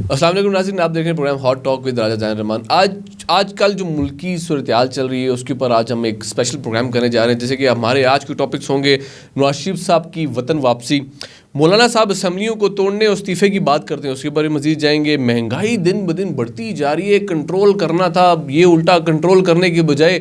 السلام علیکم ناظرین، آپ دیکھ رہے ہیں پروگرام ہاٹ ٹاک ود راجہ زین الرحمان. آج کل جو ملکی صورتحال چل رہی ہے اس کے اوپر آج ہم ایک اسپیشل پروگرام کرنے جا رہے ہیں. جیسے کہ ہمارے آج کے ٹاپکس ہوں گے نواز شریف صاحب کی وطن واپسی، مولانا صاحب اسمبلیوں کو توڑنے اور استعفے کی بات کرتے ہیں، اس کے اوپر مزید جائیں گے. مہنگائی دن بدن بڑھتی جا رہی ہے، کنٹرول کرنا تھا، یہ الٹا کنٹرول کرنے کے بجائے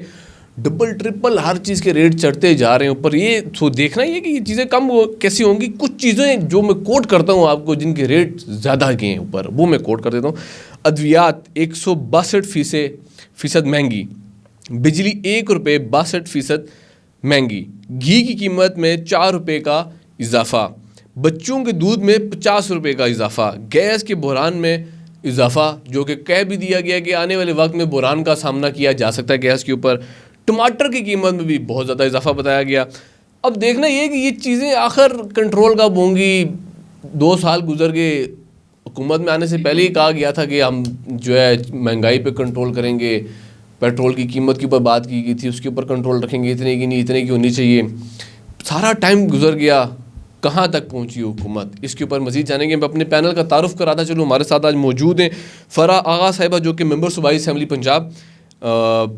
ڈبل ٹرپل ہر چیز کے ریٹ چڑھتے جا رہے ہیں اوپر. یہ تو دیکھنا ہی ہے کہ یہ چیزیں کم کیسی ہوں گی. کچھ چیزیں جو میں کوٹ کرتا ہوں آپ کو جن کے ریٹ زیادہ گئے ہیں اوپر، وہ میں کوٹ کر دیتا ہوں. ادویات 162% مہنگی، بجلی ₹1 مہنگی، گھی کی قیمت میں ₹4 کا اضافہ، بچوں کے دودھ میں ₹50 کا اضافہ، گیس کے بحران میں اضافہ جو کہ کہہ بھی دیا گیا کہ آنے والے وقت میں بحران کا سامنا کیا جا سکتا ہے گیس کے اوپر. ٹماٹر کی قیمت میں بھی بہت زیادہ اضافہ بتایا گیا. اب دیکھنا یہ کہ یہ چیزیں آخر کنٹرول کب ہوں گی. 2 سال گزر گئے، حکومت میں آنے سے پہلے ہی کہا گیا تھا کہ ہم جو ہے مہنگائی پہ کنٹرول کریں گے، پیٹرول کی قیمت کے اوپر بات کی گئی تھی، اس کے اوپر کنٹرول رکھیں گے، اتنے کی نہیں اتنے کی ہونی چاہیے. سارا ٹائم گزر گیا، کہاں تک پہنچی حکومت، اس کے اوپر مزید جانیں گے. میں اپنے پینل کا تعارف کراتا چلوں. ہمارے ساتھ آج موجود ہیں فرح آغا صاحبہ جو کہ ممبر صوبائی اسمبلی پنجاب،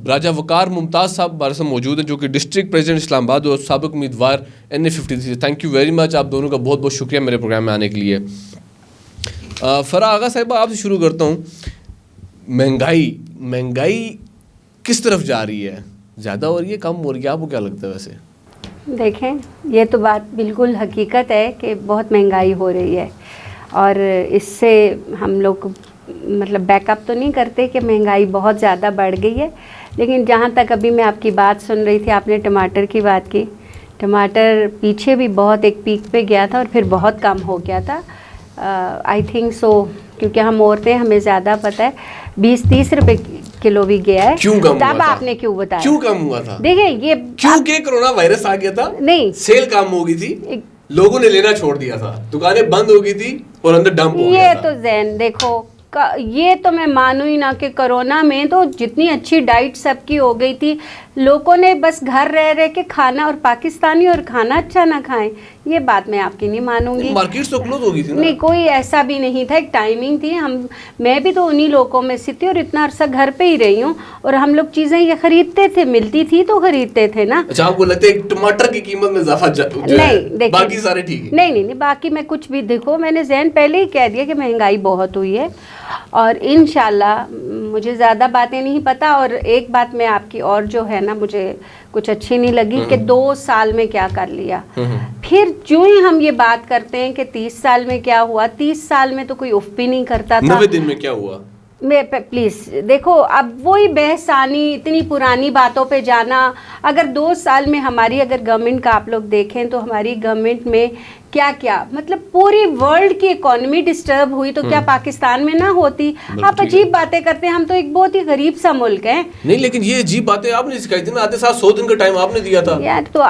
راجہ وقار ممتاز صاحب ہمارے ساتھ موجود ہیں جو کہ ڈسٹرکٹ پریزیڈنٹ اسلام آباد اور سابق امیدوار NA53. Thank you very much, آپ دونوں کا بہت بہت شکریہ میرے پروگرام میں آنے کے لیے. فرح آغا صاحبہ آپ سے شروع کرتا ہوں. مہنگائی کس طرف جا رہی ہے؟ زیادہ ہو رہی ہے، کم ہو رہی ہے؟ آپ کو کیا لگتا ہے ویسے؟ دیکھیں، یہ تو بات بالکل حقیقت ہے کہ بہت مہنگائی ہو رہی ہے، اور اس سے ہم لوگ مطلب بیک اپ تو نہیں کرتے کہ مہنگائی بہت زیادہ بڑھ گئی ہے. لیکن جہاں تک ابھی میں آپ کی بات سن رہی تھی، آپ نے ٹماٹر کی بات کی. ٹماٹر پیچھے بھی بہت ایک پیک پہ گیا تھا اور پھر بہت کم ہو گیا تھا. آئی تھنک سو، کیونکہ ہم عورتیں ہمیں زیادہ پتہ ہے. 20-30 روپے کلو بھی گیا ہے. کیوں کم ہوا تھا؟ آپ نے کیوں بتایا کیوں کم ہوا تھا؟ دیکھیں یہ کیونکہ کرونا وائرس آ گیا تھا، نہیں سیل کم ہو گئی تھی، لوگوں نے لینا چھوڑ دیا تھا، دکانیں بند ہو گئی تھی اور اندر ڈمپ ہو گیا تھا. یہ تو ذہن دیکھو، یہ تو میں مانوں ہی نہ کہ کرونا میں تو جتنی اچھی ڈائٹ سب کی ہو گئی تھی، لوگوں نے بس گھر رہ کے کھانا، اور پاکستانی اور کھانا اچھا نہ کھائیں، یہ بات میں آپ کی نہیں مانوں گی. مارکیٹ تو کلوز ہو گئی تھی نا. نہیں، کوئی ایسا بھی نہیں تھا، ایک ٹائمنگ تھی. میں بھی تو انہی لوگوں میں سے تھی اور اتنا عرصہ گھر پہ ہی رہی ہوں، اور ہم لوگ چیزیں یہ خریدتے تھے، ملتی تھی تو خریدتے تھے نا. اچھا، آپ کو لگتا ہے ٹماٹر کی قیمت میں اضافہ نہیں، باقی سارے ٹھیک ہے؟ نہیں، باقی میں کچھ بھی دیکھو، میں نے ذہن پہلے ہی کہہ دیا کہ مہنگائی بہت ہوئی ہے، اور انشاءاللہ مجھے زیادہ باتیں نہیں پتہ. اور ایک بات میں آپ کی اور جو ہے نا مجھے کچھ اچھی نہیں لگی کہ 2 سال میں کیا کر لیا. پھر جو ہی ہم یہ بات کرتے ہیں کہ 30 سال میں کیا ہوا، 30 سال میں تو کوئی اف بھی نہیں کرتا تھا. 90 دن میں کیا ہوا؟ پلیز دیکھو، اب وہی بحث آنی، اتنی پرانی باتوں پہ جانا. اگر 2 سال میں ہماری اگر گورنمنٹ کا آپ لوگ دیکھیں تو ہماری گورنمنٹ میں کیا مطلب پوری ورلڈ کی اکانومی ڈسٹرب ہوئی، تو کیا پاکستان میں نہ ہوتی؟ آپ عجیب باتیں کرتے ہیں، ہم تو ایک بہت ہی غریب سا ملک ہے. نہیں، لیکن یہ عجیب باتیں آپ نے سکھائی تھی نا، آتے ساتھ 100 دن کا ٹائم آپ نے دیا تھا یار. تو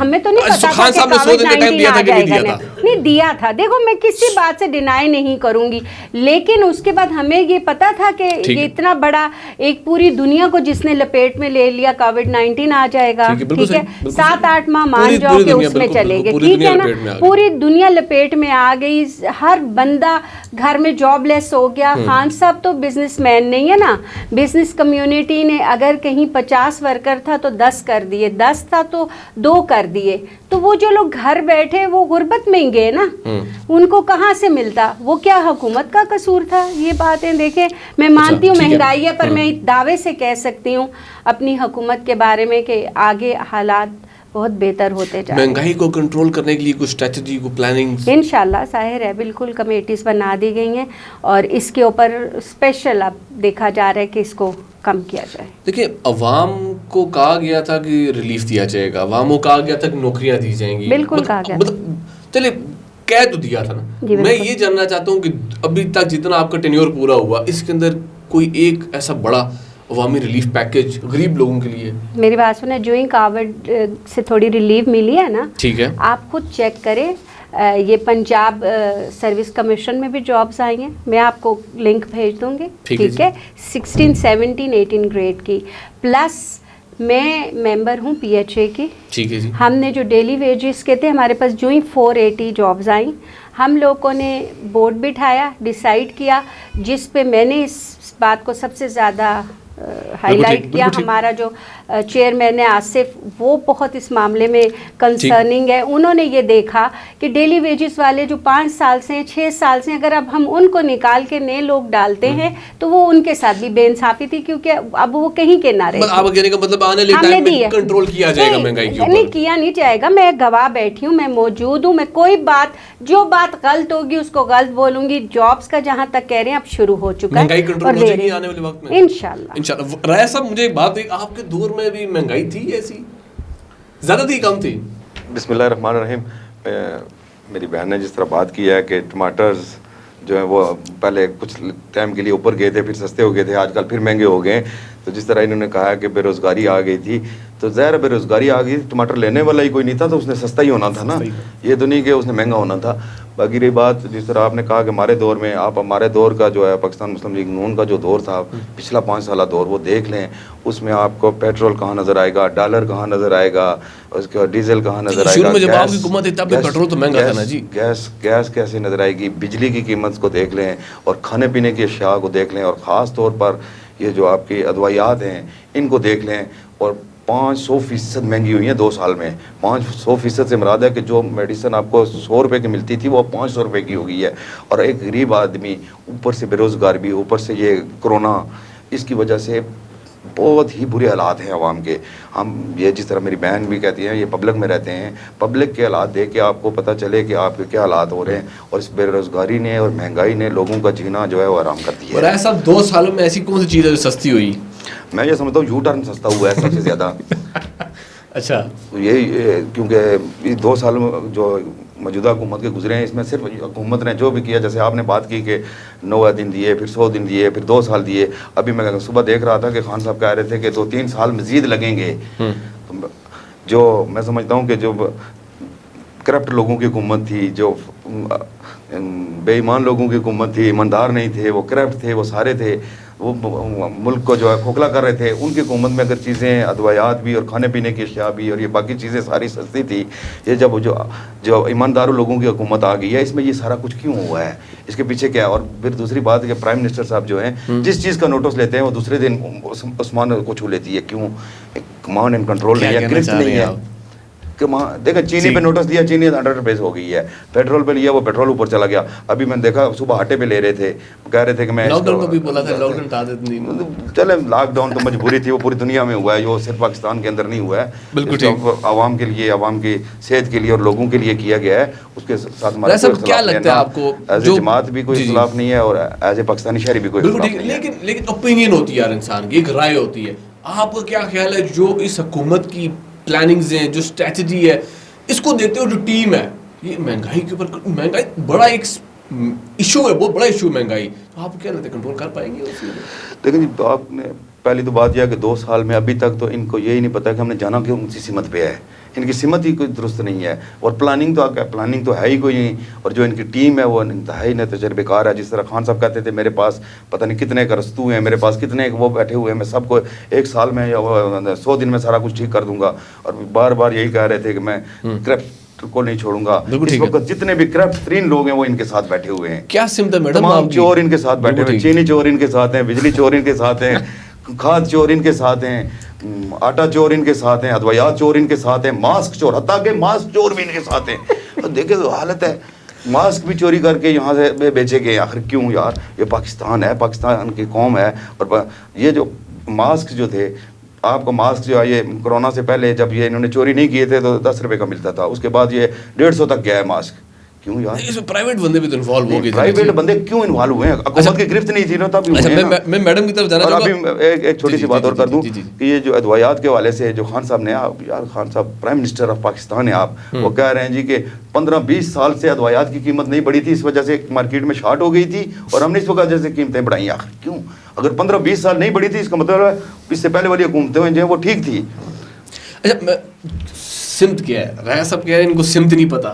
ہمیں تو نہیں پتا خان صاحب نے 100 دن کا ٹائم دیا تھا کہ نہیں دیا تھا؟ نہیں دیا تھا. دیکھو، میں کسی بات سے ڈینائی نہیں کروں گی، لیکن اس کے بعد ہمیں یہ پتا تھا کہ یہ اتنا بڑا ایک پوری دنیا کو جس نے لپیٹ میں لے لیا، کووڈ-19 آ جائے گا، ٹھیک ہے، 7-8 ماہ مان جاؤ کہ اس میں چلے گئے، ٹھیک ہے نا. پوری دنیا لپیٹ میں آ گئی، ہر بندہ گھر میں جاب لیس ہو گیا. خان صاحب تو بزنس مین نہیں ہے نا. بزنس کمیونٹی نے اگر کہیں 50 ورکر تھا تو 10 کر دیے، 10 تھا تو 2 کر دیے. تو وہ جو لوگ گھر بیٹھے وہ غربت میں گئے نا، ان کو کہاں سے ملتا؟ وہ کیا حکومت کا قصور تھا؟ یہ باتیں دیکھیں، میں مانتی ہوں مہنگائی ہے، پر میں دعوے سے کہہ سکتی ہوں اپنی حکومت کے بارے میں کہ آگے حالات بہت بہتر ہوتے جا رہے ہیں. مہنگائی کو کنٹرول کرنے کے لیے کوئی اسٹریٹجی، کوئی پلاننگ انشاءاللہ ظاہر ہے، بالکل کمیٹیز بنا دی گئی ہیں، اور اس کے اوپر اسپیشل اب دیکھا جا رہا ہے کہ اس کو کم کیا جائے. دیکھیں، عوام کو کہا گیا تھا کہ ریلیف دیا جائے گا، عوام کو کہا گیا تھا کہ نوکریاں دی جائیں گی، بالکل کہا گیا. چلے کہہ تو دیا تھا نا. میں یہ جاننا چاہتا ہوں کہ ابھی تک جتنا آپ کا ٹینیور پورا ہوا، اس کے اندر کوئی ایک ایسا بڑا عوامی ریلیف پیکج غریب لوگوں کے لیے؟ میری بات سنیں، جو ہی کووڈ سے تھوڑی ریلیف ملی ہے نا، ٹھیک ہے، آپ خود چیک کریں. یہ پنجاب سروس کمیشن میں بھی جابز آئی ہیں، میں آپ کو لنک بھیج دوں گی، ٹھیک ہے، 16, 17, 18 گریڈ کی، پلس میں ممبر ہوں PHA کی. ٹھیک ہے جی. ہم نے جو ڈیلی ویجز کے تھے ہمارے پاس جو ہی 480 جابز آئیں, ہم لوگوں نے بورڈ بٹھایا, ڈیسائیڈ کیا, جس پہ میں نے اس بات کو سب سے زیادہ ہائی لائٹ کیا. ہمارا جو چیئرمین ہے آصف, وہ بہت اس معاملے میں کنسرننگ ہے. انہوں نے یہ دیکھا کہ ڈیلی ویجز والے جو 5 سال سے 6 سال سے, اگر اب ہم ان کو نکال کے نئے لوگ ڈالتے ہیں تو وہ ان کے ساتھ بھی بے انصافی تھی, کیونکہ اب وہ کہیں کے نہ رہے. آپ کہنے کا مطلب آنے والے ٹائم میں کنٹرول کیا جائے گا مہنگائی کے اوپر؟ نہیں, کیا نہیں جائے گا. میں گواہ بیٹھی ہوں, میں موجود ہوں. میں کوئی بات, جو بات غلط ہوگی اس کو غلط بولوں گی. جابس کا جہاں تک کہہ رہے ہیں اب شروع ہو چکا ہے, مہنگائی کنٹرول ہو جائے گی آنے والے وقت میں انشاءاللہ. رائے صاحب مجھے ایک بات, آپ کے دور میں بھی مہنگائی تھی ایسی, زیادہ تھی کم تھی؟ بسم اللہ الرحمن الرحیم. میری بہن نے جس طرح بات کی ہے کہ ٹماٹرز جو ہیں وہ پہلے کچھ ٹائم کے لیے اوپر گئے تھے, پھر سستے ہو گئے تھے, آج کل پھر مہنگے ہو گئے. تو جس طرح انہوں نے کہا کہ بے روزگاری آ گئی تھی, تو ظاہر بے روزگاری آ گئی, ٹماٹر لینے والا ہی کوئی نہیں تھا, تو اس نے سستا ہی ہونا تھا نا, یہ تو نہیں کہ اس نے مہنگا ہونا تھا. باقی رہی بات جس طرح آپ نے کہا کہ ہمارے دور میں, آپ ہمارے دور کا جو ہے پاکستان مسلم لیگ نون کا جو دور تھا, پچھلا 5 سالہ دور, وہ دیکھ لیں. اس میں آپ کو پیٹرول کہاں نظر آئے گا, ڈالر کہاں نظر آئے گا, اس کے ڈیزل کہاں نظر آئے گا, جب آپ کی حکومت تھی تب بھی پیٹرول تو مہنگا تھا نا جی, گیس کیسے نظر آئے گی, بجلی کی قیمت کو دیکھ لیں, اور کھانے پینے کی اشیاء کو دیکھ لیں, اور خاص طور پر یہ جو آپ کی ادویات ہیں ان کو دیکھ لیں. اور 500% مہنگی ہوئی ہیں 2 سال میں. 500% سے مراد ہے کہ جو میڈیسن آپ کو 100 روپے کی ملتی تھی وہ 500 روپے کی ہو گئی ہے. اور ایک غریب آدمی, اوپر سے بے روزگار بھی, اوپر سے یہ کرونا, اس کی وجہ سے بہت ہی برے حالات ہیں عوام کے. ہم یہ جس طرح میری بہن بھی کہتی ہیں, یہ پبلک میں رہتے ہیں, پبلک کے حالات دیکھ کے آپ کو پتہ چلے کہ آپ کے کیا حالات ہو رہے ہیں. اور اس بے روزگاری نے اور مہنگائی نے لوگوں کا جینا جو ہے وہ آرام کر دیا ہے. اور ایسا 2 سالوں میں ایسی کون سی چیز ہے جو سستی ہوئی؟ میں یہ سمجھتا ہوں یو ٹرن سستا ہوا ہے سب سے زیادہ. اچھا, یہ کیونکہ یہ 2 سال جو موجودہ حکومت کے گزرے ہیں, اس میں صرف حکومت نے جو بھی کیا, جیسے آپ نے بات کی کہ 90 دن دیے, پھر 100 دن دیے, پھر 2 سال دیے. ابھی میں صبح دیکھ رہا تھا کہ خان صاحب کہہ رہے تھے کہ 2-3 سال مزید لگیں گے. جو میں سمجھتا ہوں کہ جو کرپٹ لوگوں کی حکومت تھی, جو بے ایمان لوگوں کی حکومت تھی, ایماندار نہیں تھے, وہ کرپٹ تھے, وہ سارے تھے, وہ ملک کو جو ہے کھوکھلا کر رہے تھے, ان کی حکومت میں اگر چیزیں ادویات بھی اور کھانے پینے کی اشیاء بھی اور یہ باقی چیزیں ساری سستی تھی, یہ جب جو ایماندار لوگوں کی حکومت آ گئی ہے, اس میں یہ سارا کچھ کیوں ہوا ہے, اس کے پیچھے کیا ہے؟ اور پھر دوسری بات ہے کہ پرائم منسٹر صاحب جو ہیں جس چیز کا نوٹس لیتے ہیں وہ دوسرے دن عثمان کو چھو لیتی ہے. کیوں؟ کمانڈ اینڈ کنٹرول نہیں ہے, گرفت نہیں ہے. دیکھیں چینی پہ نوٹس دیا, چینی 100 روپیز ہو گئی ہے. پیٹرول پہ لیا, وہ پیٹرول اوپر چلا گیا. ابھی میں نے دیکھا صبح آٹے پہ لے رہے تھے, کہہ رہے تھے کہ میں لاک ڈاؤن کو بھی بولا تھا, لاک ڈاؤن ٹا دیتے نہیں. چلے لاک ڈاؤن تو مجبوری تھی, وہ پوری دنیا میں ہوا ہے, وہ صرف پاکستان کے اندر نہیں ہوا ہے. بالکل عوام کے لیے, عوام کی صحت کے لیے اور لوگوں کے لیے کیا گیا ہے. اس کے ساتھ ہمارا کیا لگتا ہے آپ کو, ایز اے جماعت بھی کوئی اختلاف نہیں ہے اور ایز اے پاکستانی شہری بھی کوئی اختلاف نہیں ہے. لیکن اوپینین ہوتی ہے یار انسان کی, ایک رائے ہوتی ہے. آپ کا کیا خیال ہے جو اس حکومت کی پلاننگز ہیں, جو اسٹریٹجی ہے, اس کو دیکھتے ہو جو ٹیم ہے, یہ مہنگائی کے اوپر, مہنگائی بڑا ایک ایشو ہے, بہت بڑا ایشو ہے مہنگائی, تو آپ کیا لگتا ہے کنٹرول کر پائیں گے؟ دیکھیں جی, آپ نے پہلی تو بات یہ کہ 2 سال میں ابھی تک تو ان کو یہی نہیں پتا کہ ہم نے جانا کیوں سی سمت پہ ہے. ان کی سمت ہی کوئی درست نہیں ہے, اور پلاننگ تو ہے ہی کوئی نہیں. اور جو ان کی ٹیم ہے وہ انتہائی تجربے کار ہے. جس طرح خان صاحب کہتے تھے میرے پاس پتہ نہیں کتنے کرستو ہیں, میرے پاس کتنے وہ بیٹھے ہوئے ہیں, میں سب کو 1 سال میں یا 100 دن میں سارا کچھ ٹھیک کر دوں گا. اور بار بار یہی کہہ رہے تھے کہ میں کرپٹ کو نہیں چھوڑوں گا. اس وقت جتنے بھی کرپٹ ترین لوگ ہیں وہ ان کے ساتھ بیٹھے ہوئے ہیں. کیا سمت ہے میڈم, تمام چور ان کے ساتھ بیٹھے ہوئے ہیں. چینی چور ان کے ساتھ ہیں, بجلی چور ان کے ساتھ ہیں, کھاد چور ان کے ساتھ ہیں, آٹا چور ان کے ساتھ ہیں, ادویات چور ان کے ساتھ ہیں, ماسک چور, حتیٰ کہ ماسک چور بھی ان کے ساتھ ہیں. دیکھیں تو حالت ہے, ماسک بھی چوری کر کے یہاں سے بیچے گئے. آخر کیوں یار, یہ پاکستان ہے, پاکستان کی قوم ہے. اور یہ جو ماسک جو تھے, آپ کو ماسک جو ہے یہ کرونا سے پہلے جب یہ انہوں نے چوری نہیں کیے تھے تو 10 روپے کا ملتا تھا, اس کے بعد یہ 150 تک گیا ہے ماسک. کیوں یار, اس میں پرائیوٹ بندے بھی تو انوالو ہو گئے. پرائیویٹ بندے کیوں انوالو ہوئے ہیں؟ حکومت کی گرفت نہیں تھی نا تب. میں میڈم کی طرف جانا چاہوں گا. ابھی ایک چھوٹی سی بات اور کر دوں کہ یہ جو ادویات کے حوالے سے جو خان صاحب نے, یار خان صاحب پرائم منسٹر آف پاکستان ہیں آپ, وہ کہہ رہے ہیں جی کہ 15-20 سال سے ادویات کی قیمت نہیں بڑھی تھی, اس وجہ سے مارکیٹ میں شارٹ ہو گئی تھی اور ہم نے اس وجہ سے قیمتیں بڑھائیں. آخر کیوں؟ اگر 15-20 سال نہیں بڑھی تھی اس کا مطلب ہے اس سے پہلے والی حکومتیں جو ہیں وہ ٹھیک تھی. اچھا, سمت کیا ہے؟ رائے صاحب کہہ رہے ہیں ان کو سمت نہیں پتا.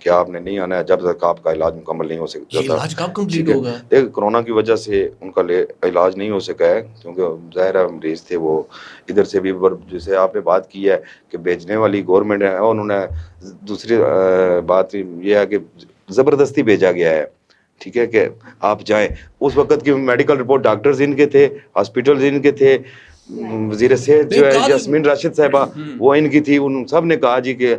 کہ آپ نے نہیں آنا ہے جب تک آپ کا علاج مکمل نہیں ہو سکتا. علاج کب کمپلیٹ ہوگا؟ دیکھ کرونا کی وجہ سے ان کا علاج نہیں ہو سکا ہے کیونکہ ظاہر مریض تھے وہ ادھر سے بھی. جیسے آپ نے بات کی ہے کہ بیچنے والی گورنمنٹ ہے, انہوں نے دوسری بات یہ ہے کہ زبردستی بھیجا گیا ہے, ٹھیک ہے, کہ آپ جائیں. اس وقت کی میڈیکل رپورٹ ڈاکٹرز ان کے تھے, ہاسپٹلز ان کے تھے, وزیر صحت جو ہے یاسمین راشد صاحبہ وہ ان کی تھی, ان سب نے کہا جی کہ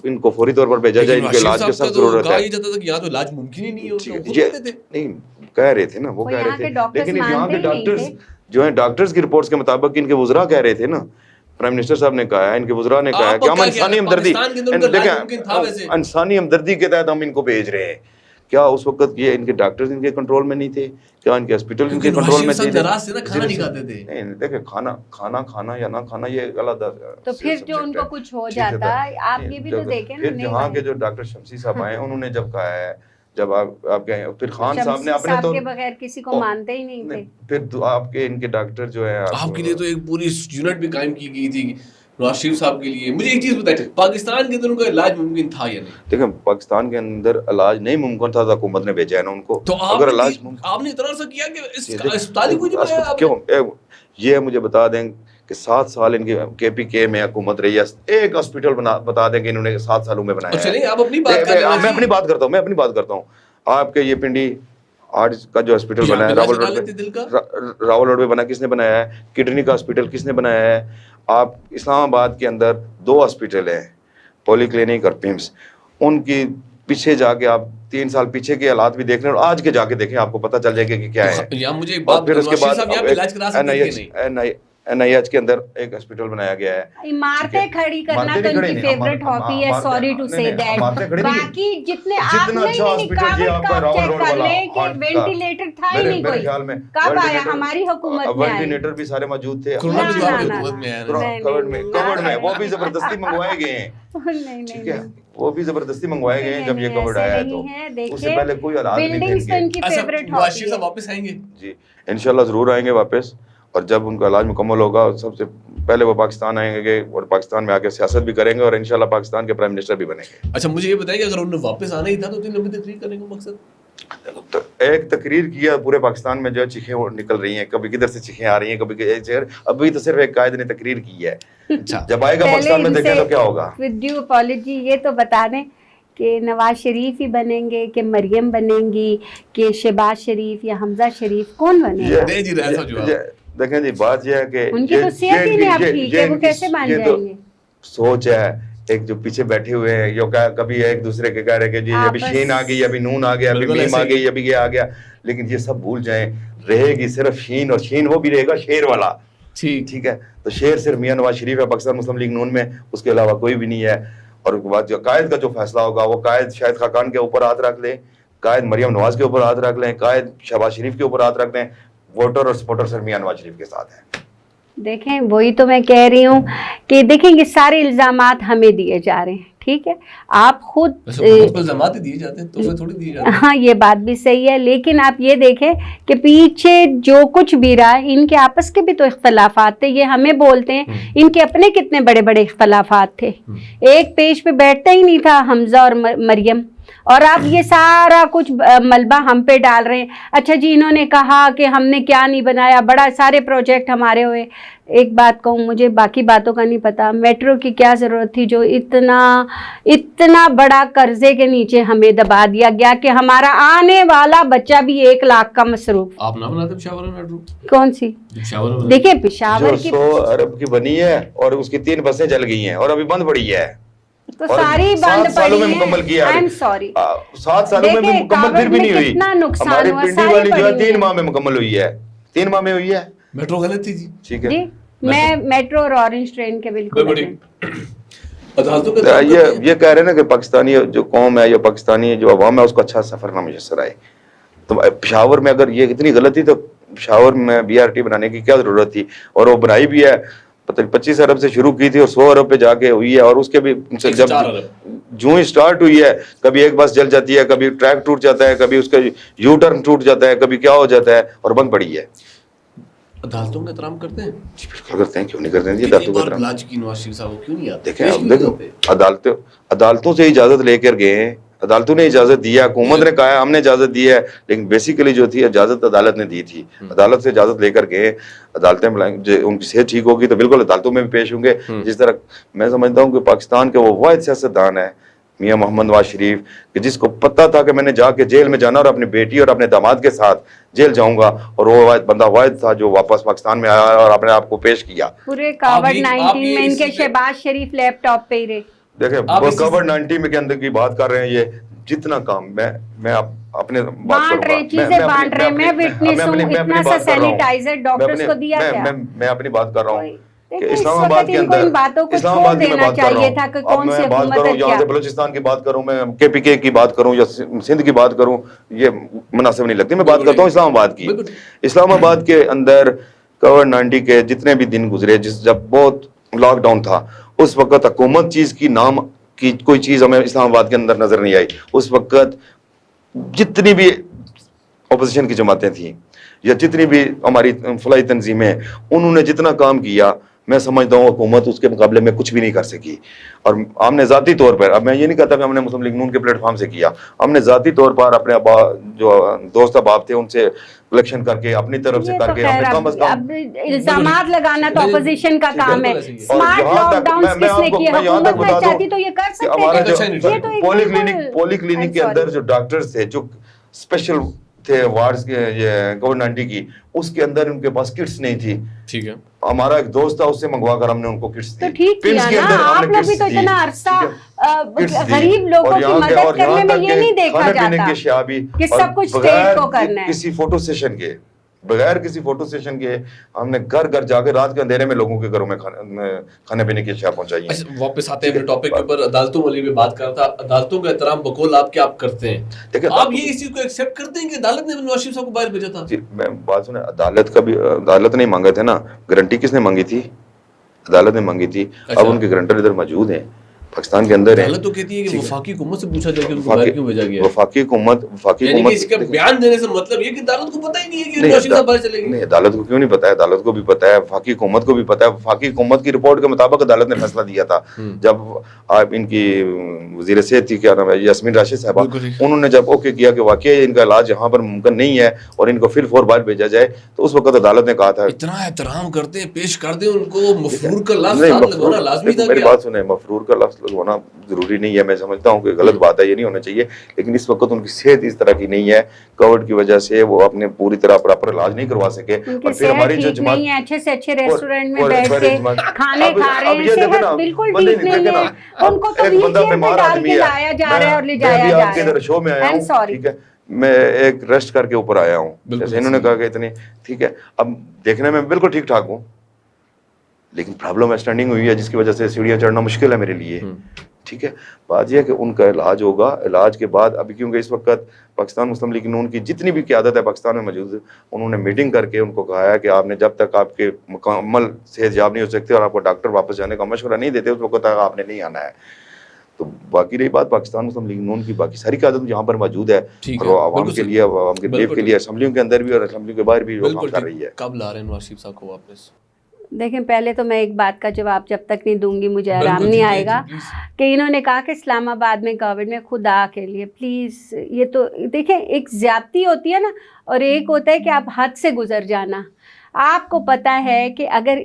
ان کو فوری طور پر بھیجا جائے, ان کے علاج کی سخت ضرورت ہے. یہاں تو علاج ممکن ہی نہیں ہوتا, نہیں کہہ رہے تھے نا, وہ کہہ رہے تھے, لیکن یہاں کے ڈاکٹرز جو ہیں ڈاکٹرز کی رپورٹس کے مطابق ان کے وزراء کہہ رہے تھے نا, پرائم منسٹر صاحب نے کہا ہے, ان کے وزراء نے کہا ہے کہ ہم انسانی ہمدردی, دیکھیں انسانی ہمدردی کے تحت ہم ان کو بھیج رہے ہیں. کیا اس وقت یہ ان کے ڈاکٹرز ان کے کنٹرول میں نہیں تھے؟ کیا ان کے ہاسپٹل ان کے کنٹرول میں تھے؟ نہیں دیکھیں کھانا یا نہ کھانا یہ غلط ہے. تو پھر جو ان کو کچھ ہو جاتا ہے, آپ یہ بھی تو دیکھیں نا. پھر جہاں کے جو ڈاکٹر شمسی صاحب آئے انہوں نے جب کہا ہے, جب آپ کے پھر خان صاحب نے اپنے تو بغیر کسی کو مانتے ہی نہیں تھے. پھر آپ کے ان کے ڈاکٹر جو ہیں آپ کے لیے تو ایک پوری یونٹ بھی قائم کی گئی تھی نواز شریف صاحب کے لیے. مجھے ایک چیز بتائیے, پاکستان کے اندر ان کا علاج ممکن تھا یا نہیں؟ دیکھیں پاکستان کے اندر علاج نہیں ممکن تھا, حکومت نے بھیجا ہے نا ان کو. تو اگر علاج آپ نے اتنا سا کیا کہ اس اسپتال کو کیوں, یہ مجھے بتا دیں کہ 7 سال ان کے پی کے میں حکومت رہی ہے, ایک ہاسپٹل بتا دیں کہ انہوں نے 7 سالوں میں بنایا ہے. چلیے آپ اپنی بات کریں. میں اپنی بات کرتا ہوں. آپ کے یہ پنڈی آرٹ کا جو ہاسپٹل بنا ہے راول روڈ پہ بنا, کس نے بنایا ہے؟ کڈنی کا ہاسپٹل کس نے بنایا ہے؟ آپ اسلام آباد کے اندر 2 ہاسپٹل ہیں, پولی کلینک اور پیمس. ان کی پیچھے جا کے آپ 3 سال پیچھے کے حالات بھی دیکھ لیں اور آج کے جا کے دیکھیں, آپ کو پتہ چل جائے گا کہ کیا ہے. اور پھر اس کے بعد NIH کے اندر ایک ہاسپٹل بنایا گیا ہے. عمارتیں کھڑی کرنا تو ان کی فیورٹ ہابی ہے, سوری ٹو سے دیٹ. باقی جتنے آپ نہیں کاوڈ کا چیک کر لیں کہ وینٹیلیٹر تھا ہی نہیں کوئی. کب آیا؟ ہماری حکومت میں آیا. وینٹیلیٹر بھی سارے موجود تھے کووڈ میں, وہ بھی زبردستی منگوائے گئے ہیں. ٹھیک ہے, وہ بھی زبردستی منگوائے گئے ہیں جب یہ کووڈ آیا تو. اس سے پہلے کوئی حالات نہیں تھے. واپس آئیں گے جی انشاءاللہ ضرور آئیں گے واپس, اور جب ان کا علاج مکمل ہوگا سب سے پہلے وہ پاکستان آئیں گے اور پاکستان میں آ کے سیاست بھی کریں گے اور انشاءاللہ پاکستان کے پرائم منسٹر بھی بنیں گے. اچھا مجھے یہ بتائیے کہ اگر انہوں نے واپس آنا ہی تھا تو 3 لمبی تقریر کرنے کا مقصد؟ ایک تقریر کیا پورے پاکستان میں جو چیخیں نکل رہی ہیں, کبھی کدھر سے چیخیں آ رہی ہیں, کبھی ابھی تو صرف ایک قائد نے تقریر کی ہے. جب آئے گا پاکستان میں دیکھیں تو کیا ہوگا. ود ڈیو اپالوجی یہ تو بتا دیں کہ نواز شریف ہی بنیں گے کہ مریم بنیں گی کہ شہباز شریف یا حمزہ شریف, کون بنے گا؟ دیکھیں جی بات یہ ہے کہ ان کی تو صحت ہی نہیں اب ٹھیک ہے, وہ کیسے بن جائیں گے؟ سوچ ہے ایک جو پیچھے بیٹھے ہوئے ہیں, جو کبھی ایک دوسرے کے کہہ رہے کہ جی ابھی شین آ گئی, ابھی نون آ گیا, ابھی میم آ گئی, ابھی یہ آ گیا, لیکن یہ سب بھول جائیں. رہے گی صرف شین, اور شین وہ بھی رہے گا شیر والا. ٹھیک ہے, تو شیر صرف میاں نواز شریف ہے پاکستان مسلم لیگ نون میں, اس کے علاوہ کوئی بھی نہیں ہے. اور بعد جو قائد کا جو فیصلہ ہوگا وہ قائد شاہد خاقان کے اوپر ہاتھ رکھ لیں, قائد مریم نواز کے اوپر ہاتھ رکھ لیں, قائد شہباز شریف کے اوپر ہاتھ رکھ لیں. ووٹر اور سپورٹر سر میاں نواز شریف کے ساتھ ہیں. دیکھیں وہی تو میں کہہ رہی ہوں کہ دیکھیں یہ سارے الزامات ہمیں دیے جا رہے ہیں, ٹھیک ہے, آپ خود الزامات دیے جاتے ہیں تو تھوڑی دیے جاتے ہیں. ہاں یہ بات بھی صحیح ہے, لیکن آپ یہ دیکھیں کہ پیچھے جو کچھ بھی رہا ان کے آپس کے بھی تو اختلافات تھے. یہ ہمیں بولتے ہیں, ان کے اپنے کتنے بڑے بڑے اختلافات تھے. ایک پیج پہ بیٹھتا ہی نہیں تھا حمزہ اور مریم, اور آپ یہ سارا کچھ ملبہ ہم پہ ڈال رہے ہیں. اچھا جی انہوں نے کہا کہ ہم نے کیا نہیں بنایا, بڑا سارے پروجیکٹ ہمارے ہوئے. ایک بات کہوں, مجھے باقی باتوں کا نہیں پتا, میٹرو کی کیا ضرورت تھی جو اتنا بڑا قرضے کے نیچے ہمیں دبا دیا گیا کہ ہمارا آنے والا بچہ بھی 1 لاکھ کا مصروف. آپ نہ بناتے پشاور میں میٹرو؟ کون سی؟ دیکھیں پشاور کی 100 ارب کی بنی ہے اور اس کی 3 بسیں چل گئی ہیں اور ابھی بند پڑی ہے. تو ساری بند 7 سالوں میں مکمل کیا ہے. 7 سالوں میں مکمل پھر بھی نہیں ہوئی. ہماری پنڈی والی جو ہے 3 ماہ میں مکمل ہوئی ہے. 3 ماہ میں ہوئی ہے. میٹرو غلط تھی جی. ٹھیک ہے, میں میٹرو اور اورنج ٹرین کے بالکل یہ کہہ رہے ہیں نا کہ پاکستانی جو قوم ہے یا پاکستانی جو عوام ہے اس کو اچھا سفر نہ میسر آئے. تو پشاور میں اگر یہ اتنی غلط تھی تو پشاور میں BRT بنانے کی کیا ضرورت تھی, اور وہ بنائی بھی ہے. 25 ارب سے شروع کی تھی اور 100 ارب پہ جا کے ہوئی ہے, اور اس کے بھی جب جو ہی سٹارٹ ہوئی ہے کبھی ایک بس جل جاتی ہے, کبھی ٹریک ٹوٹ جاتا ہے, کبھی اس کا یو ٹرن ٹوٹ جاتا ہے, کبھی کیا ہو جاتا ہے اور بند پڑی ہے. عدالتوں کا احترام کرتے ہیں؟ جی بالکل کرتے ہیں, کیوں نہیں کرتے ہیں جی عدالتوں کا احترام. نواز شریف صاحب کیوں نہیں آتے؟ دیکھیں عدالتوں سے اجازت لے کر گئے ہیں عدالتوں نے اجازت دی ہے, حکومت نے کہا ہے, ہم نے اجازت دی ہے, لیکن بیسیکلی جو تھی اجازت عدالت نے دی تھی. عدالت سے اجازت لے کر گئے, عدالتیں بلائیں, ان کی صحت ٹھیک ہوگی تو بالکل عدالتوں میں بھی پیش ہوں گے. جس طرح میں سمجھتا ہوں کہ پاکستان کے وہ واحد سیاستدان ہے میاں محمد نواز شریف, کہ جس کو پتہ تھا کہ میں نے جا کے جیل میں جانا اور اپنی بیٹی اور اپنے داماد کے ساتھ جیل جاؤں گا, اور وہ بندہ واحد تھا جو واپس پاکستان میں آیا اور اپنے آپ کو پیش کیا. پورے کووڈ-19 میں ان کے شہباز شریف لیپ ٹاپ پہ ہی رہے. دیکھیں کووڈ-19 میں کے اندر کی بات کر رہے ہیں, یہ جتنا کام میں اپنے بانٹ رہے چیزیں بانٹ رہے, میں وٹنس ہوں, اتنا سا سینیٹائزر ڈاکٹرز کو دیا کیا. میں اپنی بات کر رہا ہوں کہ اسلام آباد کے اندر اسلام آباد کی میں بات کر رہا ہوں, میں بات کروں یہاں سے بلوچستان کی بات کروں, میں کے پی کے کی بات کروں یا سندھ کی بات کروں, یہ مناسب نہیں لگتی. میں بات کرتا ہوں اسلام آباد کی. اسلام آباد کے اندر کووڈ-19 کے جتنے بھی دن گزرے, جب بہت لاک ڈاؤن تھا, اس وقت حکومت چیز کی نام کی کوئی چیز ہمیں اسلام آباد کے اندر نظر نہیں آئی. اس وقت جتنی بھی اپوزیشن کی جماعتیں تھیں یا جتنی بھی ہماری فلاحی تنظیمیں, انہوں نے جتنا کام کیا, میں سمجھتا ہوں حکومت اس کے مقابلے میں کچھ بھی نہیں کر سکی. اور ہم نے ذاتی طور پر, اب میں یہ نہیں کہتا کہ ہم نے مسلم لیگ نون کے پلیٹ فارم سے کیا, ہم نے ذاتی طور پر اپنے جو دوست احباب تھے ان سے کلیکشن کر کے اپنی طرف سے کر کے کم از کم الزامات لگانا تو اپوزیشن کا کام ہے. اسمارٹ لاک ڈاؤنز کس نے کیے, حکومت میں چاہتی تو یہ کر سکتے ہیں. پولی کلینک کے اندر جو ڈاکٹرز تھے جو اسپیشل تھے وارڈز کے کووڈ-19 کی, اس کے اندر ان کے پاس کٹس نہیں تھی. ٹھیک ہے, ہمارا ایک دوست تھا, اس سے منگوا کر ہم نے ان کو کٹس دی. تو ٹھیک کیا نا, آپ لوگ بھی تو اتنا عرصہ غریب لوگوں کی مدد کرنے میں یہ نہیں دیکھا جاتا کہ سب کچھ اسٹیٹ کو کرنا ہے. کسی فوٹو سیشن کے بغیر کسی فوٹو سیشن کے ہم نے گھر گھر جا کے رات کے اندھیرے میں لوگوں کے گھروں میں کھانے پینے کی اشیاء پہنچائی ہیں. واپس آتے ہیں ٹاپک کے اوپر, عدالتوں والی بھی بات کر رہا تھا. عدالتوں کا احترام بقول آپ کیا کرتے ہیں, آپ یہ اس چیز کو ایکسیپٹ کرتے ہیں کہ عدالت نے نواز شریف صاحب کو باہر بھیجا تھا؟ جی میں بات سنیں, عدالت کا بھی عدالت نہیں مانگے تھے نا, گارنٹی کس نے مانگی تھی؟ عدالت نے مانگی تھی. اب ان کے گارنٹر ادھر موجود ہیں پاکستان کے اندر. عدالت تو کہتی ہے کہ وفاقی حکومت سے پوچھا جائے کہ ان کو باہر کیوں بھیجا گیا. وفاقی حکومت اس کا بیان دینے سے مطلب یہ کہ عدالت کو پتہ ہی نہیں ہے کہ نواز شریف صاحب باہر چلے گئے. نہیں, عدالت کو کیوں نہیں پتا ہے, عدالت کو بھی پتا ہے, وفاقی حکومت کو بھی پتا ہے. وفاقی حکومت کی رپورٹ کے مطابق عدالت نے فیصلہ دیا تھا. جب آپ ان کی وزیر صحت تھی, کیا نام ہے, یاسمین راشد صاحبہ, انہوں نے جب اوکے کیا کہ واقعی ان کا علاج یہاں پر ممکن نہیں ہے اور ان کو پھر فور باہر بھیجا جائے, تو اس وقت عدالت نے کہا تھا اتنا احترام کرتے ہیں, پیش کر دیں ان کو, مفرور کا لفظ لگانا لازمی تھا. میری بات سنیں, مفرور کا لفظ لگوانا ضروری نہیں ہے, میں سمجھتا ہوں کہ غلط بات ہے, یہ نہیں ہونا چاہیے, لیکن اس وقت ان کی صحت اس طرح کی نہیں ہے, کووڈ کی وجہ سے وہ اپنے پوری طرح پراپر علاج نہیں کروا سکے. اور پھر ہماری جو جماعت اچھے سے اچھے ریسٹورنٹ میں بیٹھ کے کھانے کھا رہے ہیں, صحت بالکل ٹھیک نہیں ہے, ان کو تو ویل چیئر میں ڈال کے لایا جا رہا ہے اور لے جایا جا رہا ہے. شو میں آیا ہوں, ٹھیک ہے, میں ایک ریسٹ کر کے اوپر آیا ہوں, جیسے انہوں نے کہا کہ اتنی ٹھیک ہے, اب دیکھنے میں بالکل ٹھیک ٹھاک ہوں, لیکن پرابلم اسٹینڈنگ ہوئی ہے جس کی وجہ سے سیڑھیاں چڑھنا مشکل ہے میرے لیے. ٹھیک ہے, بات یہ ہے کہ ان کا علاج ہوگا, علاج کے بعد ابھی کیونکہ اس وقت پاکستان مسلم لیگ نون کی جتنی بھی قیادت ہے پاکستان میں موجود ہے, انہوں نے میٹنگ کر کے ان کو کہا ہے کہ آپ نے جب تک آپ کے مکمل صحت یاب نہیں ہو سکتے اور آپ کو ڈاکٹر واپس جانے کا مشورہ نہیں دیتے, اس وقت تک آپ نے نہیں آنا ہے. تو باقی رہی بات پاکستان مسلم لیگ نون کی, باقی ساری قیادت یہاں پر موجود ہے اور وہ عوام کے لیے, عوام کے ریلیف کے لیے اسمبلیوں کے اندر بھی اور اسمبلیوں کے باہر بھی وہ کام کر رہی ہے. کب لا رہے ہیں نواز شریف صاحب کو واپس؟ دیکھیں, پہلے تو میں ایک بات کا جواب جب تک نہیں دوں گی مجھے آرام نہیں آئے گا کہ انہوں نے کہا کہ اسلام آباد میں کووڈ میں خدا کے لیے پلیز, یہ تو دیکھیں ایک زیادتی ہوتی ہے نا, اور ایک ہوتا ہے کہ آپ حد سے گزر جانا. آپ کو پتہ ہے کہ اگر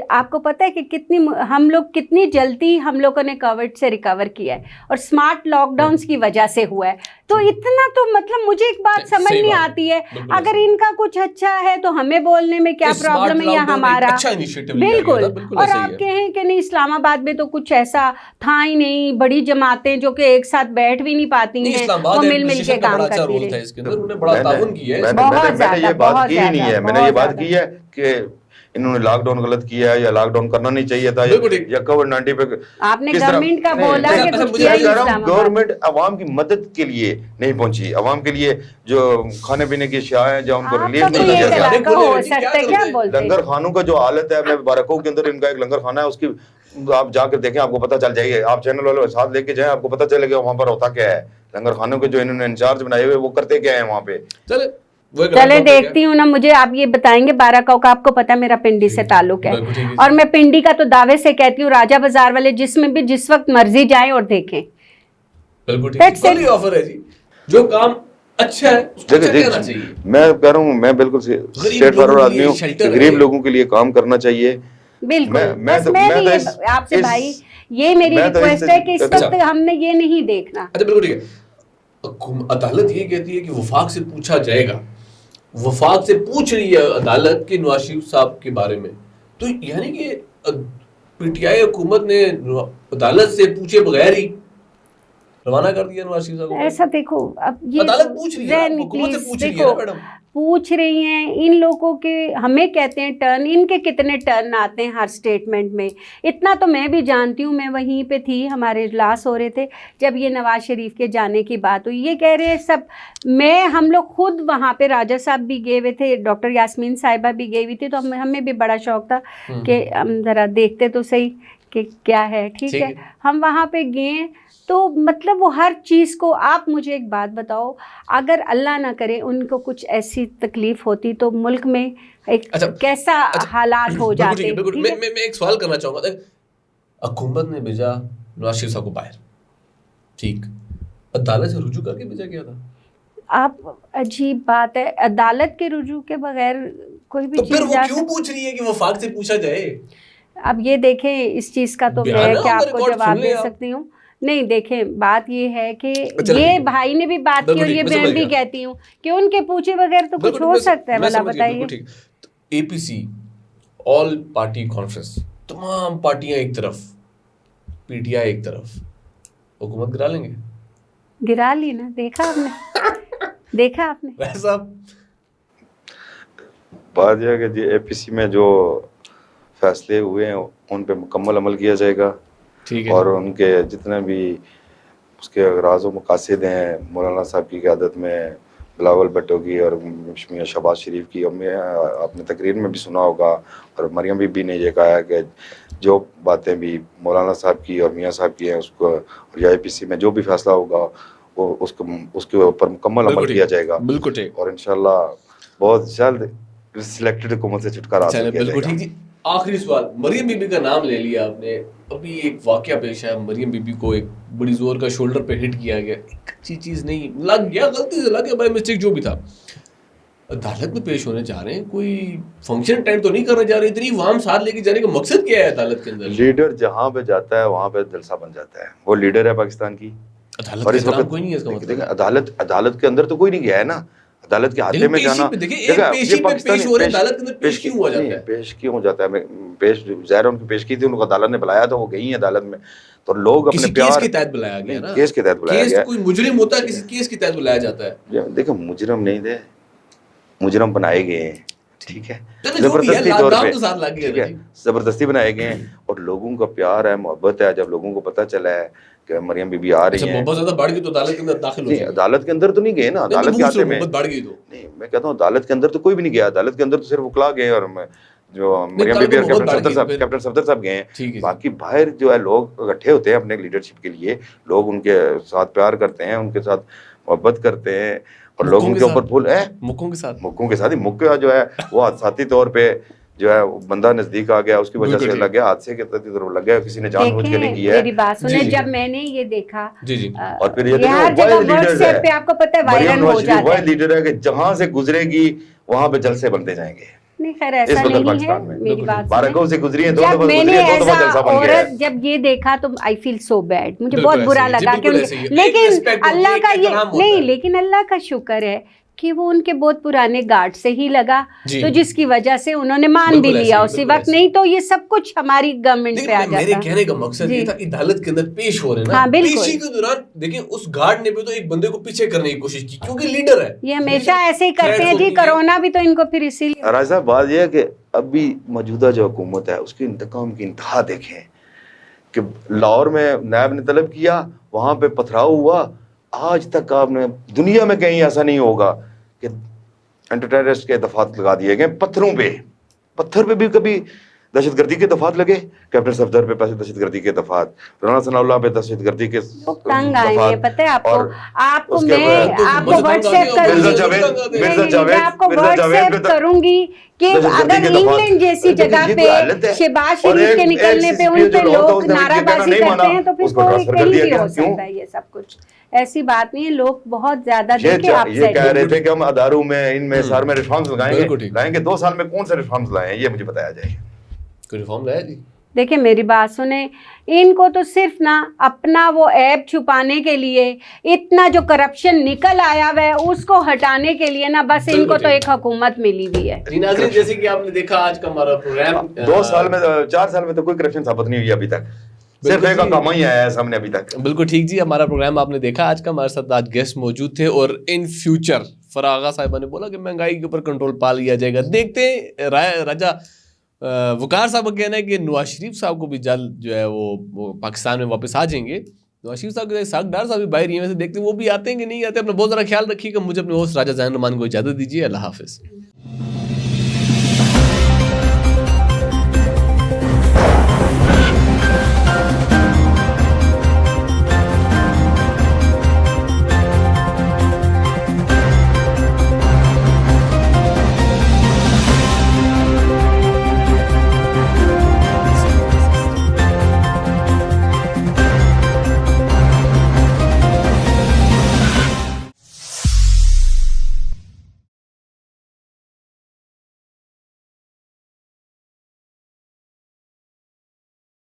آپ کو پتہ ہے کہ کتنی ہم لوگ کتنی جلدی ہم لوگوں نے کووڈ سے ریکور کیا ہے اور اسمارٹ لاک ڈاؤنس کی وجہ سے ہوا ہے. تو اتنا تو مطلب مجھے ایک بات سمجھ نہیں آتی ہے, اگر ان کا کچھ اچھا ہے تو ہمیں بولنے میں کیا پرابلم ہے, یا ہمارا بالکل. اور آپ کہیں کہ نہیں اسلام آباد میں تو کچھ ایسا تھا ہی نہیں, بڑی جماعتیں جو کہ ایک ساتھ بیٹھ بھی نہیں پاتی ہیں, وہ مل مل کے کام کرتی رہی. بہت زیادہ, بہت زیادہ. میں نے یہ بات کی ہے کہ انہوں نے لاک ڈاؤن غلط کیا ہے یا لاک ڈاؤن کرنا نہیں چاہیے تھا, یا کووڈ-19 پہ آپ نے گورنمنٹ کا بولا کہ گورنمنٹ عوام کی مدد کے لیے نہیں پہنچی, عوام کے لیے جو کھانے پینے کی اشیاء ہیں جو ان کو ریلیف نہیں دیا گیا. لنگر خانوں کا جو حالت ہے, میں بارکو کے اندر ان کا ایک لنگر خانہ ہے, اس کی آپ جا کر دیکھیں, آپ کو پتہ چل جائے گا, آپ چینل والے ساتھ لے کے جائیں, آپ کو پتہ چلے گا وہاں پر ہوتا کیا ہے. لنگر خانوں کے جو انہوں نے انچارج بنائے ہوئے وہ کرتے کیا ہیں وہاں پہ. چلے دیکھتی ہوں نا, مجھے آپ یہ بتائیں گے بارہ کا آپ کو پتا میرا پنڈی سے تعلق ہے, اور میں پنڈی کا تو دعوے سے کہتی ہوں راجہ بازار والے جس میں بھی جس وقت مرضی جائیں اور دیکھیں, بالکل ٹھیک آفر ہے جی, جو کام اچھا ہے اس کو اچھا کہنا چاہیے. میں کہہ رہا ہوں, میں بالکل اسٹریٹ فارورڈ آدمی ہوں, غریب لوگوں کے لیے کام کرنا چاہیے. بالکل, بس میں بھی آپ سے بھائی یہ میری ریکویسٹ ہے کہ اس وقت ہم نے یہ نہیں دیکھنا. اچھا بالکل ٹھیک ہے. عدالت یہ کہتی ہے کہ وفاق سے پوچھا جائے گا, وفاق سے پوچھ رہی ہے عدالت کے نواز شریف صاحب کے بارے میں, تو یعنی کہ پی ٹی آئی حکومت نے عدالت سے پوچھے بغیر ہی روانہ کر دیا نواز شریف صاحب کو. ایسا دیکھو اب یہ عدالت پوچھ رہی ہے, حکومت سے پوچھ رہی ہے نا میڈم, پوچھ رہی ہیں. ان لوگوں کے ہمیں کہتے ہیں ٹرن, ان کے کتنے ٹرن آتے ہیں ہر سٹیٹمنٹ میں. اتنا تو میں بھی جانتی ہوں, میں وہیں پہ تھی, ہمارے اجلاس ہو رہے تھے جب یہ نواز شریف کے جانے کی بات ہوئی. یہ کہہ رہے ہیں سب, ہم لوگ خود وہاں پہ راجہ صاحب بھی گئے ہوئے تھے, ڈاکٹر یاسمین صاحبہ بھی گئی ہوئی تھی, تو ہمیں بھی بڑا شوق تھا کہ ہم ذرا دیکھتے تو صحیح کہ کیا ہے. ٹھیک ہے, ہم وہاں پہ گئے تو مطلب وہ ہر چیز کو. آپ مجھے ایک بات بتاؤ, اگر اللہ نہ کرے ان کو کچھ ایسی تکلیف ہوتی تو ملک میں ایک کیسا حالات ہو جاتے. میں ایک سوال کرنا چاہوں گا. حکومت نے بھیجا نواز شریف صاحب کو باہر, ٹھیک, عدالت سے رجوع کر کے بھیجا گیا تھا. آپ عجیب بات ہے, عدالت کے رجوع کے بغیر کوئی بھی چیز. تو پھر وہ کیوں پوچھ رہی ہے کہ وفاق سے پوچھا جائے؟ اب یہ دیکھیں اس چیز کا تو میں کیا آپ کو جواب دے سکتی ہوں. نہیں دیکھیں, بات یہ ہے کہ یہ بھائی نے بھی بات کی اور یہ میں بھی کہتی ہوں کہ ان کے پوچھے بغیر تو کچھ ہو سکتا ہے. بھلا بتائیے. اے پی سی آل پارٹی کانفرنس, تمام پارٹیاں ایک طرف, پی ٹی آئی ایک طرف, حکومت گرا لیں گے. گرا لی نا, دیکھا آپ نے, دیکھا آپ نے. صاحب بات یہ ہے کہ جی اے پی سی میں جو فیصلے ہوئے ہیں ان پہ مکمل عمل کیا جائے گا, اور ان کے جتنے بھی اس کے راز و مقاصد ہیں مولانا صاحب کی قیادت میں, بلاول بھٹو کی اور میاں شہباز شریف کی, آپ نے تقریر میں بھی سنا ہوگا, اور مریم بی بی نے یہ کہا ہے کہ جو باتیں بھی مولانا صاحب کی اور میاں صاحب کی ہیں اس کو, اور اے پی سی میں جو بھی فیصلہ ہوگا وہ اس کے اوپر مکمل عمل کیا جائے گا. بالکل ٹھیک, اور انشاءاللہ بہت جلد سلیکٹڈ حکومت سے چھٹکارا حاصل کیا جائے گا. آخری سوال, مریم بی بی کا نام لے لیا آپ نے, ابھی ایک واقعہ پیش ہے, مریم بی بی کو ایک بڑی زور کا شولڈر پہ ہٹ کیا گیا, ایک اچھی چیز نہیں لگ گیا, غلطی سے لگ گیا, بائی مسٹیک جو بھی تھا. عدالت میں پیش ہونے جا رہے ہیں, کوئی فنکشن ٹائم تو نہیں کرنے جا رہے, اتنی عوام ساتھ لے کے جانے کا مقصد کیا ہے عدالت کے اندر؟ لیڈر جہاں پہ جاتا ہے وہاں پہ جلسہ بن جاتا ہے, وہ لیڈر ہے پاکستان کی. عدالت کا احترام کوئی نہیں ہے اس کا مطلب. عدالت کے اندر تو کوئی نہیں گیا ہے نا, عدالت کے ہاتھے میں جانا, پیش کیوں ہو جاتا ہے, پیش ظاہر ان کی پیش کی تھی, ان کو عدالت نے بلایا تھا, وہ گئی ہیں عدالت میں, تو لوگ اپنے پیار کیس کے تحت بلایا گیا نا, کیس کے تحت بلایا گیا. کوئی مجرم ہوتا ہے, کسی کیس کے تحت بلایا جاتا ہے. دیکھو مجرم نہیں تھے, مجرم بنائے گئے ہیں, ٹھیک ہے, زبردستی بنائے گئے ہیں, اور لوگوں کا پیار ہے, محبت ہے. جب لوگوں کو پتہ چلا ہے کہ مریم بی بی آ رہی ہیں, بہت زیادہ بڑھ گئی تو عدالت کے اندر داخل ہو گئے. عدالت کے اندر تو نہیں گئے نا, عدالت کے ہاتھے میں بڑھ گئی تو نہیں, میں کہتا ہوں عدالت کے اندر تو کوئی بھی نہیں گیا, عدالت کے اندر تو صرف وکلا گئے اور جو مریم بی بی اور کیپٹن صفدر صاحب گئے ہیں. باقی باہر جو ہے لوگ اکٹھے ہوتے ہیں اپنے لیڈرشپ کے لیے, لوگ ان کے ساتھ پیار کرتے ہیں, ان کے ساتھ محبت کرتے ہیں, اور لوگوں کے اوپر پھول ہے, مکوں کے ساتھ ہی. مکہ جو ہے وہ حادثاتی طور پہ جو ہے بندہ نزدیک آ گیا, اس کی وجہ سے لگ گیا, حادثے کے طرف لگ گیا, کسی نے جان بوجھ کے نہیں کیا ہے. میری بات سنیں, جب میں نے یہ دیکھا, اور پھر یہ دیکھو لیڈر ہے, آپ کو پتہ ہے وائرل ہو جاتا ہے, وہ لیڈر ہے کہ جہاں سے گزرے گی وہاں پہ جلسے بنتے جائیں گے. نہیں خیر ایسا نہیں ہے, میری بات سنیں, جب میں نے ایسا عورت جب یہ دیکھا تو آئی فیل سو بیڈ, مجھے بہت برا لگا کہ لیکن اللہ کا یہ نہیں, لیکن اللہ کا شکر ہے کہ وہ ان کے بہت پرانے گارڈ سے ہی لگا, تو جس کی وجہ سے انہوں نے مان بھی لیا اسی وقت, نہیں تو یہ سب کچھ ہماری گورنمنٹ پہ آ جاتا. میرے کہنے کا مقصد یہ تھا عدالت کے اندر پیش ہو رہے ہیں نا, پیشی کے دوران دیکھیں اس گارڈ نے بھی تو ایک بندے کو پیچھے کرنے کی کوشش کی, کیونکہ لیڈر ہے. یہ ہمیشہ ایسے ہی کرتے ہیں جی, کرونا بھی تو ان کو پھر اسی لیے. راج صاحب بات یہ ہے کہ ابھی موجودہ جو حکومت ہے اس کے انتقام کی انتہا دیکھیں, کہ لاہور میں نیب نے طلب کیا, وہاں پہ پتھراؤ ہوا, آج تک آپ نے دنیا میں کہیں ایسا نہیں ہوگا کہ اینٹی ٹیررسٹ کے دفعات لگا دیے گئے پتھروں پہ. پتھر پہ بھی کبھی دہشت گردی کے دفعات لگے, کیپٹن صفدر پہ دہشت گردی کے دفعات, رانا ثناء اللہ پہ دہشت گردی کے تنگ آئیں گے. پتہ ہے آپ کو میں آپ کو واٹس ایپ کروں گی کہ اگر انگلینڈ جیسی جگہ پہ شہباز شریف کے نکلنے پہ ان پہ لوگ نعرہ بازی کرتے ہیں تو پھر کوئی کہیں بھی ہو سکتا ہے یہ سب کچھ. ایسی بات نہیں ہے, لوگ بہت زیادہ دیکھیں آپ یہ کہہ رہے تھے کہ ہم اداروں میں ان میں سار میں ریفارمز لائیں گے 2 سال میں کون سے ریفارمز لائے ہیں یہ مجھے بتایا جائے. کوئی ریفارم لایا جی؟ دیکھیں میری بات سنیں, ان کو تو صرف نا اپنا وہ عیب چھپانے کے لیے, اتنا جو کرپشن نکل آیا ہوا ہے اس کو ہٹانے کے لیے نا بس ان کو تو ایک حکومت ملی ہوئی ہے. ناظرین جیسے کہ آپ نے دیکھا آج کا ہمارا پروگرام 2 سال میں 4 سال میں تو کوئی کرپشن ثابت نہیں ہوئی ابھی تک, صرف ایک کام ہی آیا ہے سامنے ابھی تک. بالکل ٹھیک جی, ہمارا پروگرام آپ نے دیکھا. آج کا ہمارے ساتھ آج گیسٹ موجود تھے اور ان فیوچر فراغا صاحبہ نے بولا کہ مہنگائی کے اوپر کنٹرول پا لیا جائے گا. دیکھتے ہیں راجہ وقار صاحب کا کہنا ہے کہ نواز شریف صاحب کو بھی جلد جو ہے وہ پاکستان میں واپس آ جائیں گے. نواز شریف صاحب کے ساتھ ڈار صاحب بھی باہر ہی ہیں, ویسے دیکھتے ہیں وہ بھی آتے ہیں کہ نہیں آتے. اپنا بہت ذرا خیال رکھیے گا. مجھے اپنے ہوسٹ راجہ ذہن رحمان کو اجازت دیجیے. اللہ حافظ.